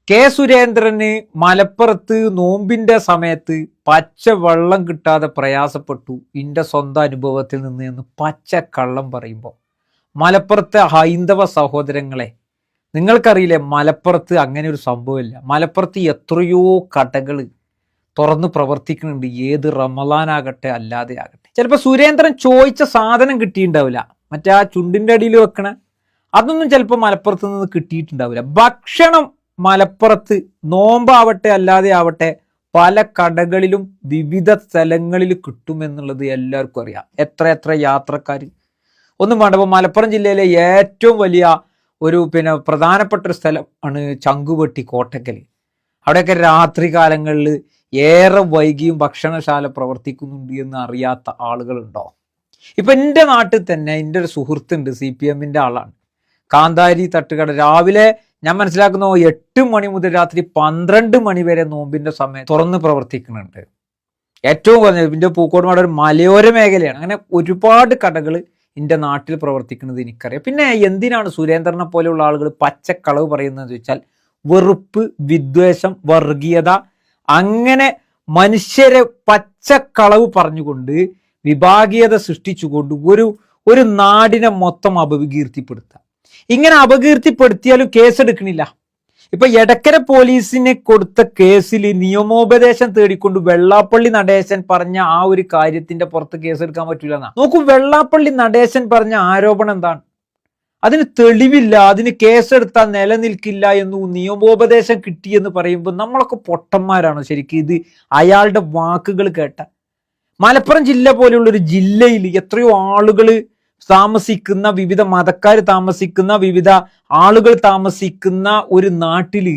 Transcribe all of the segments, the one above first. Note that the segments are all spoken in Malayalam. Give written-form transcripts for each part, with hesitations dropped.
കെ സുരേന്ദ്രന് മലപ്പുറത്ത് നോമ്പിന്റെ സമയത്ത് പച്ച വെള്ളം കിട്ടാതെ പ്രയാസപ്പെട്ടു. ഇന്റെ സ്വന്തം അനുഭവത്തിൽ നിന്ന് എന്ന് പച്ച കള്ളം പറയുമ്പോൾ മലപ്പുറത്തെ ഹൈന്ദവ സഹോദരങ്ങളെ, നിങ്ങൾക്കറിയില്ലേ മലപ്പുറത്ത് അങ്ങനെ ഒരു സംഭവമില്ല. മലപ്പുറത്ത് എത്രയോ കടകൾ തുറന്ന് പ്രവർത്തിക്കുന്നുണ്ട്. ഏത് റമളാനാകട്ടെ അല്ലാതെ ആകട്ടെ. ചിലപ്പോൾ സുരേന്ദ്രൻ ചോദിച്ച സാധനം കിട്ടിയിട്ടുണ്ടാവില്ല. മറ്റേ ആ ചുണ്ടിന്റെ അടിയിൽ വെക്കണ അതൊന്നും ചിലപ്പോൾ മലപ്പുറത്ത് നിന്ന് കിട്ടിയിട്ടുണ്ടാവില്ല. ഭക്ഷണം മലപ്പുറത്ത് നോമ്പാവട്ടെ അല്ലാതെ ആവട്ടെ പല കടകളിലും വിവിധ സ്ഥലങ്ങളിൽ കിട്ടുമെന്നുള്ളത് എല്ലാവർക്കും അറിയാം. എത്ര യാത്രക്കാർ ഒന്നും വേണ്ട. മലപ്പുറം ജില്ലയിലെ ഏറ്റവും വലിയ ഒരു പ്രധാനപ്പെട്ട ഒരു സ്ഥലം ആണ് ചങ്കുവെട്ടി, കോട്ടക്കൽ. അവിടെയൊക്കെ രാത്രി കാലങ്ങളിൽ ഏറെ വൈകിയും ഭക്ഷണശാല പ്രവർത്തിക്കുന്നുണ്ട് എന്ന് അറിയാത്ത ആളുകളുണ്ടോ? ഇപ്പൊ എൻ്റെ നാട്ടിൽ തന്നെ എൻ്റെ ഒരു സുഹൃത്തുണ്ട്, CPM ആളാണ്. കാന്താരി തട്ടുകട രാവിലെ ഞാൻ മനസ്സിലാക്കുന്നു 8 മണി മുതൽ രാത്രി 12 മണി വരെ നോമ്പിന്റെ സമയം തുറന്ന് പ്രവർത്തിക്കുന്നുണ്ട്. ഏറ്റവും കുറഞ്ഞ ഇതിന്റെ പൂക്കോട് ഒരു മലയോര മേഖലയാണ്. അങ്ങനെ ഒരുപാട് കടകൾ എൻ്റെ നാട്ടിൽ പ്രവർത്തിക്കുന്നത് എനിക്കറിയാം. പിന്നെ എന്തിനാണ് സുരേന്ദ്രനെ പോലെയുള്ള ആളുകൾ പച്ചക്കളവ് പറയുന്നതെന്ന് ചോദിച്ചാൽ, വെറുപ്പ്, വിദ്വേഷം, വർഗീയത, അങ്ങനെ മനുഷ്യരെ പച്ചക്കളവ് പറഞ്ഞുകൊണ്ട് വിഭാഗീയത സൃഷ്ടിച്ചുകൊണ്ട് ഒരു നാടിനെ മൊത്തം അപകീർത്തിപ്പെടുത്തുക. ഇങ്ങനെ അപകീർത്തിപ്പെടുത്തിയാലും കേസെടുക്കണില്ല. ഇപ്പൊ എടക്കര പോലീസിനെ കൊടുത്ത കേസിൽ നിയമോപദേശം തേടിക്കൊണ്ട് വെള്ളാപ്പള്ളി നടേശൻ പറഞ്ഞ ആ ഒരു കാര്യത്തിന്റെ പുറത്ത് കേസെടുക്കാൻ പറ്റില്ല എന്നാ. നോക്കൂ, വെള്ളാപ്പള്ളി നടേശൻ പറഞ്ഞ ആരോപണം എന്താണ്? അതിന് തെളിവില്ല, അതിന് കേസെടുത്താൽ നിലനിൽക്കില്ല എന്ന് നിയമോപദേശം കിട്ടിയെന്ന് പറയുമ്പോൾ നമ്മളൊക്കെ പൊട്ടന്മാരാണോ ശരിക്കും? ഇത് അയാളുടെ വാക്കുകൾ കേട്ട മലപ്പുറം ജില്ല പോലെയുള്ള ഒരു ജില്ലയിൽ എത്രയോ ആളുകൾ താമസിക്കുന്ന, വിവിധ മതക്കാർ താമസിക്കുന്ന, വിവിധ ആളുകൾ താമസിക്കുന്ന ഒരു നാട്ടില്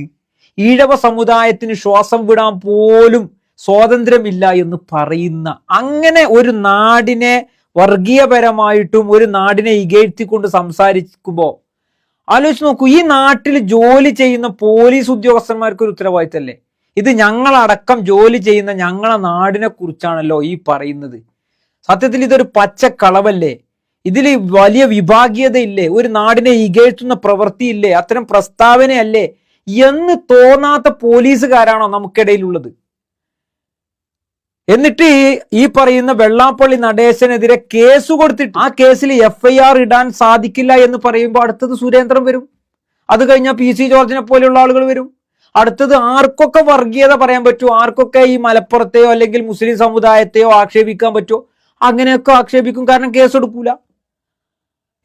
ഈഴവ സമുദായത്തിന് ശ്വാസം വിടാൻ പോലും സ്വാതന്ത്ര്യമില്ല എന്ന് പറയുന്ന അങ്ങനെ ഒരു നാടിനെ വർഗീയപരമായിട്ടും ഒരു നാടിനെ ഇകഴ്ത്തിക്കൊണ്ട് സംസാരിക്കുമ്പോൾ ആലോചിച്ച് നോക്കൂ, ഈ നാട്ടിൽ ജോലി ചെയ്യുന്ന പോലീസ് ഉദ്യോഗസ്ഥന്മാർക്ക് ഒരു ഉത്തരവാദിത്തമല്ലേ? ഇത് ഞങ്ങളടക്കം ജോലി ചെയ്യുന്ന ഞങ്ങളെ നാടിനെ കുറിച്ചാണല്ലോ ഈ പറയുന്നത്. സത്യത്തിൽ ഇതൊരു പച്ചക്കളവല്ലേ? ഇതിൽ വലിയ വിഭാഗീയതയില്ലേ? ഒരു നാടിനെ ഇകഴ്ത്തുന്ന പ്രവൃത്തിയില്ലേ? അത്തരം പ്രസ്താവനയല്ലേ എന്ന് തോന്നാത്ത പോലീസുകാരാണോ നമുക്കിടയിലുള്ളത്? എന്നിട്ട് ഈ പറയുന്ന വെള്ളാപ്പള്ളി നടേശനെതിരെ കേസ് കൊടുത്തിട്ട് ആ കേസിൽ FIR ഇടാൻ സാധിക്കില്ല എന്ന് പറയുമ്പോൾ അടുത്തത് സുരേന്ദ്രൻ വരും. അത് കഴിഞ്ഞാൽ PC ജോർജിനെ പോലെയുള്ള ആളുകൾ വരും. അടുത്തത് ആർക്കൊക്കെ വർഗീയത പറയാൻ പറ്റുമോ, ആർക്കൊക്കെ ഈ മലപ്പുറത്തെയോ അല്ലെങ്കിൽ മുസ്ലിം സമുദായത്തെയോ ആക്ഷേപിക്കാൻ പറ്റുമോ അങ്ങനെയൊക്കെ ആക്ഷേപിക്കും. കാരണം കേസെടുക്കൂല.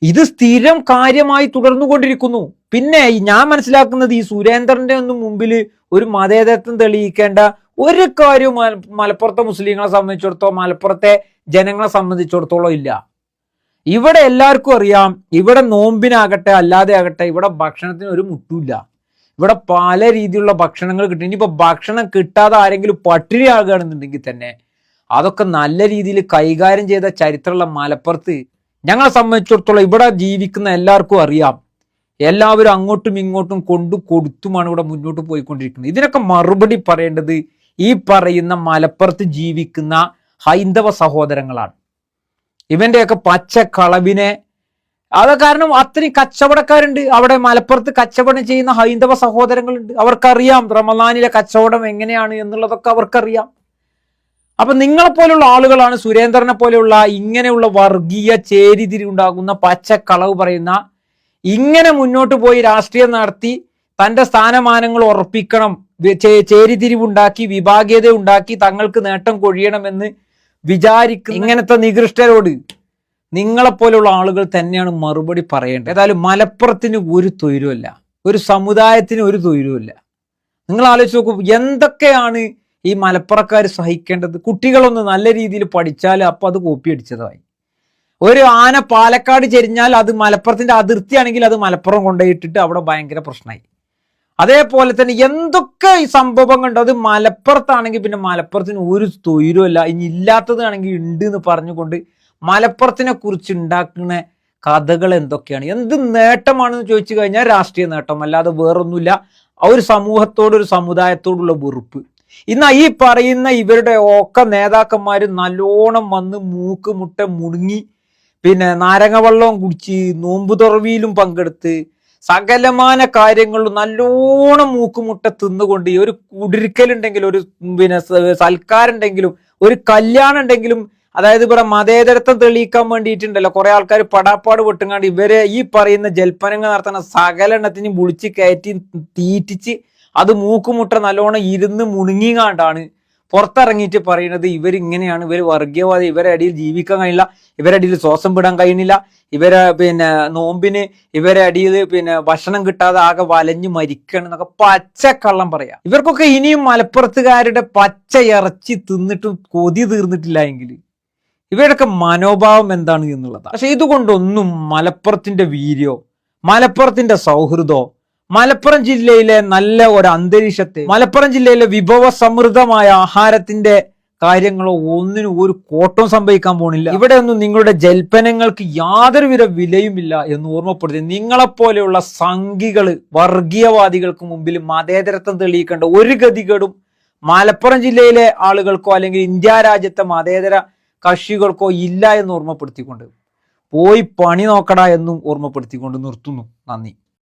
ഇത് സ്ഥിരം കാര്യമായി തുടർന്നുകൊണ്ടിരിക്കുന്നു. പിന്നെ ഞാൻ മനസ്സിലാക്കുന്നത് ഈ സുരേന്ദ്രന്റെ ഒന്നും മുമ്പിൽ ഒരു മതേതരത്വം തെളിയിക്കേണ്ട ഒരു കാര്യവും മലപ്പുറത്തെ മുസ്ലിങ്ങളെ സംബന്ധിച്ചിടത്തോളം, മലപ്പുറത്തെ ജനങ്ങളെ സംബന്ധിച്ചിടത്തോളം ഇല്ല. ഇവിടെ എല്ലാവർക്കും അറിയാം, ഇവിടെ നോമ്പിനാകട്ടെ അല്ലാതെ ആകട്ടെ ഇവിടെ ഭക്ഷണത്തിന് ഒരു മുട്ടുമില്ല. ഇവിടെ പല രീതിയിലുള്ള ഭക്ഷണങ്ങൾ കിട്ടും. ഇനിയിപ്പോൾ ഭക്ഷണം കിട്ടാതെ ആരെങ്കിലും പട്ടിണി ആകുകയാണെന്നുണ്ടെങ്കിൽ തന്നെ അതൊക്കെ നല്ല രീതിയിൽ കൈകാര്യം ചെയ്ത ചരിത്രമുള്ള മലപ്പുറത്ത് ഞങ്ങളെ സംബന്ധിച്ചിടത്തോളം ഇവിടെ ജീവിക്കുന്ന എല്ലാവർക്കും അറിയാം. എല്ലാവരും അങ്ങോട്ടും ഇങ്ങോട്ടും കൊടുത്തുമാണ് ഇവിടെ മുന്നോട്ട് പോയിക്കൊണ്ടിരിക്കുന്നത്. ഇതിനൊക്കെ മറുപടി പറയേണ്ടത് ഈ പറയുന്ന മലപ്പുറത്ത് ജീവിക്കുന്ന ഹൈന്ദവ സഹോദരങ്ങളാണ്. ഇവന്റെയൊക്കെ പച്ചക്കളവിനെ കാരണം അത്രയും കച്ചവടക്കാരുണ്ട് അവിടെ. മലപ്പുറത്ത് കച്ചവടം ചെയ്യുന്ന ഹൈന്ദവ സഹോദരങ്ങളുണ്ട്. അവർക്കറിയാം റമളാനിലെ കച്ചവടം എങ്ങനെയാണ് എന്നുള്ളതൊക്കെ അവർക്കറിയാം. അപ്പൊ നിങ്ങളെപ്പോലുള്ള ആളുകളാണ് സുരേന്ദ്രനെ പോലെയുള്ള ഇങ്ങനെയുള്ള വർഗീയ ചേരിതിരിവുണ്ടാകുന്ന പച്ചക്കളവ് പറയുന്ന, ഇങ്ങനെ മുന്നോട്ട് പോയി രാഷ്ട്രീയം നടത്തി തന്റെ സ്ഥാനമാനങ്ങൾ ഉറപ്പിക്കണം, ചേരിതിരിവുണ്ടാക്കി വിഭാഗീയത ഉണ്ടാക്കി തങ്ങൾക്ക് നേട്ടം കൊഴിയണമെന്ന് വിചാരിക്കുന്ന ഇങ്ങനത്തെ നികൃഷ്ടരോട് നിങ്ങളെപ്പോലുള്ള ആളുകൾ തന്നെയാണ് മറുപടി പറയേണ്ടത്. ഏതായാലും മലപ്പുറത്തിന് ഒരു തൊഴിലുമില്ല, ഒരു സമുദായത്തിന് ഒരു തൊഴിലുമില്ല. നിങ്ങൾ ആലോചിച്ച് നോക്കൂ, എന്തൊക്കെയാണ് ഈ മലപ്പുറക്കാർ സഹിക്കേണ്ടത്? കുട്ടികളൊന്ന് നല്ല രീതിയിൽ പഠിച്ചാൽ അപ്പൊ അത് കോപ്പി അടിച്ചതായി. ഒരു ആന പാലക്കാട് ചെരിഞ്ഞാൽ അത് മലപ്പുറത്തിന്റെ അതിർത്തിയാണെങ്കിൽ അത് മലപ്പുറം കൊണ്ടുപോയിട്ടിട്ട് അവിടെ ഭയങ്കര പ്രശ്നമായി. അതേപോലെ തന്നെ എന്തൊക്കെ ഈ സംഭവങ്ങളുണ്ട്. അത് മലപ്പുറത്താണെങ്കിൽ പിന്നെ മലപ്പുറത്തിന് ഒരു തൊഴിലുമില്ല. ഇനി ഇല്ലാത്തതാണെങ്കിൽ ഉണ്ട് എന്ന് പറഞ്ഞുകൊണ്ട് മലപ്പുറത്തിനെ കുറിച്ച് ഉണ്ടാക്കുന്ന കഥകൾ എന്തൊക്കെയാണ്? എന്ത് നേട്ടമാണെന്ന് ചോദിച്ചു കഴിഞ്ഞാൽ രാഷ്ട്രീയ നേട്ടം, അല്ലാതെ വേറൊന്നുമില്ല. ആ ഒരു സമൂഹത്തോട്, ഒരു സമുദായത്തോടുള്ള വെറുപ്പ്. ഇന്ന് ഈ പറയുന്ന ഇവരുടെ ഒക്കെ നേതാക്കന്മാർ നല്ലോണം വന്ന് മൂക്ക് മുട്ട മുടുങ്ങി നാരങ്ങ വെള്ളവും കുടിച്ച് നോമ്പ് തുറവിയിലും പങ്കെടുത്ത് സകലമാന കാര്യങ്ങളും നല്ലോണം മൂക്കുമുട്ട തിന്നുകൊണ്ട് ഈ ഒരു കുടിരിക്കലുണ്ടെങ്കിലും ഒരു സൽക്കാരം ഉണ്ടെങ്കിലും ഒരു കല്യാണം ഉണ്ടെങ്കിലും, അതായത് ഇവിടെ മതേതരത്വം തെളിയിക്കാൻ വേണ്ടിയിട്ടുണ്ടല്ലോ കുറെ ആൾക്കാർ പടാപ്പാട് പൊട്ടുങ്ങാണ്ട് ഇവരെ ഈ പറയുന്ന ജൽപ്പനങ്ങൾ നടത്തുന്ന സകലെണ്ണത്തിനും വിളിച്ച് കയറ്റി തീറ്റിച്ച് അത് മൂക്കുമുട്ട നല്ലോണം ഇരുന്ന് മുണുങ്ങിങ്ങാണ്ടാണ് പുറത്തിറങ്ങിയിട്ട് പറയുന്നത് ഇവരിങ്ങനെയാണ്, ഇവർ വർഗീയവാദി, ഇവരെ അടിയിൽ ജീവിക്കാൻ കഴിയില്ല, ഇവരെ അടിയിൽ ശ്വാസം വിടാൻ കഴിയുന്നില്ല, ഇവരെ നോമ്പിന് ഇവരെ അടിയിൽ ഭക്ഷണം കിട്ടാതെ ആകെ വലഞ്ഞു മരിക്കണം എന്നൊക്കെ പച്ചക്കള്ളം പറയാം. ഇവർക്കൊക്കെ ഇനിയും മലപ്പുറത്തുകാരുടെ പച്ച ഇറച്ചി തിന്നിട്ടും കൊതി തീർന്നിട്ടില്ല എങ്കിൽ ഇവരുടെയൊക്കെ മനോഭാവം എന്താണ് എന്നുള്ളതാണ്. പക്ഷെ ഇതുകൊണ്ടൊന്നും മലപ്പുറത്തിന്റെ വീര്യോ മലപ്പുറത്തിന്റെ സൗഹൃദോ മലപ്പുറം ജില്ലയിലെ നല്ല ഒരു അന്തരീക്ഷത്തെ മലപ്പുറം ജില്ലയിലെ വിഭവ സമൃദ്ധമായ ആഹാരത്തിന്റെ കാര്യങ്ങളോ ഒന്നിനും ഒരു കോട്ടവും സംഭവിക്കാൻ പോണില്ല. ഇവിടെ ഒന്നും നിങ്ങളുടെ ജൽപ്പനങ്ങൾക്ക് യാതൊരുവിധ വിലയുമില്ല എന്ന് ഓർമ്മപ്പെടുത്തി നിങ്ങളെപ്പോലെയുള്ള സംഘികള് വർഗീയവാദികൾക്ക് മുമ്പിൽ മതേതരത്വം തെളിയിക്കേണ്ട ഒരു ഗതികേടും മലപ്പുറം ജില്ലയിലെ ആളുകൾക്കോ അല്ലെങ്കിൽ ഇന്ത്യ രാജ്യത്തെ മതേതര കക്ഷികൾക്കോ ഇല്ല എന്ന് ഓർമ്മപ്പെടുത്തിക്കൊണ്ട് പോയി പണി നോക്കടാ എന്നും ഓർമ്മപ്പെടുത്തിക്കൊണ്ട് നിർത്തുന്നു. നന്ദി.